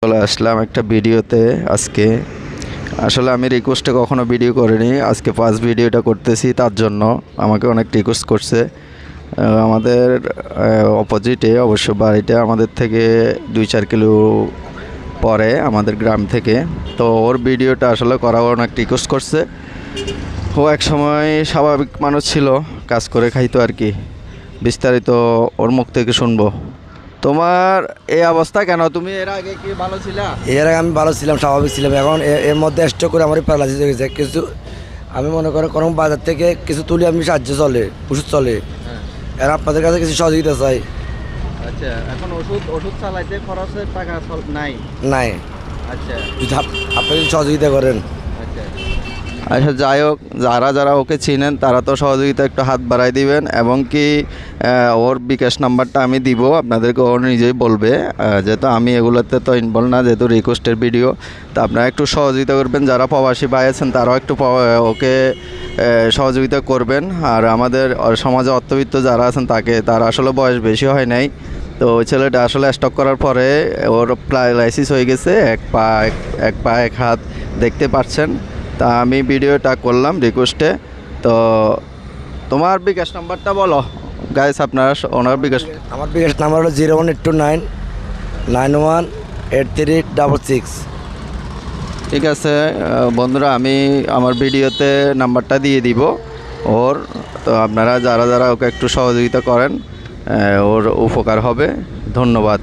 চলে আসলাম একটা ভিডিওতে আজকে। আসলে আমি রিকোয়েস্টে কখনো ভিডিও করিনি, আজকে ফার্স্ট ভিডিওটা করতেছি। তার জন্য আমাকে অনেক রিকোয়েস্ট করছে। আমাদের অপোজিটে অবশ্য বাড়িটা আমাদের থেকে 2-4 কিলো পরে আমাদের গ্রাম থেকে। তো ওর ভিডিওটা আসলে করা অনেক রিকোয়েস্ট করছে। ও এক সময় স্বাভাবিক মানুষ ছিল, কাজ করে খাইতো আর কি। বিস্তারিত ওর মুখ থেকে শুনবো। তোমার এই অবস্থা কেন? তুমি এর আগে কি ভালো ছিলা? এর আগে আমি ভালো ছিলাম, স্বাভাবিক ছিলাম। এখন এর মধ্যে স্ট্রোক করে আমার প্যারালাইসিস হয়ে গেছে। কিছু আমি মনে করি কোনো বাজার থেকে কিছু তুলে আমি সাহায্য চলে, ওষুধ চলে। আর আপনাদের কাছে কিছু সহযোগিতা চাই। আচ্ছা, এখন ওষুধ চালাইতে খরচের টাকা নাই? নাই। আচ্ছা যদি আপনি যদি সহযোগিতা করেন। আচ্ছা আচ্ছা, যাই হোক, যারা ওকে চিনেন তারা তো সহযোগিতা একটু হাত বাড়াই দিবেন। এবং কি ওর বিকাশ নাম্বারটা আমি দিব আপনাদেরকে, ও নিজেই বলবে। যেহেতু আমি এগুলোতে তো ইনভলভ না, যেহেতু রিকোয়েস্টের ভিডিও, তো আপনারা একটু সহযোগিতা করবেন। যারা প্রবাসী ভাই আছেন তারাও একটু ওকে সহযোগিতা করবেন। আর আমাদের সমাজে অর্থবিত্ত যারা আছেন তার আসলে বয়স বেশি হয় নাই। তো ওই ছেলেটা আসলে স্টক করার পরে ওর প্যারালাইসিস হয়ে গেছে, এক পা এক হাত, দেখতে পাচ্ছেন। তা আমি ভিডিওটা করলাম রিকোয়েস্টে। তো তোমার বিকাশ নাম্বারটা বলো গাইস, আপনার ওনার বিকাশ। আমার বিকাশ নাম্বার হলো 01829918366। ঠিক আছে বন্ধুরা, আমি আমার ভিডিওতে নাম্বারটা দিয়ে দিব ওর। তো আপনারা যারা ওকে একটু সহযোগিতা করেন, ওর উপকার হবে। ধন্যবাদ।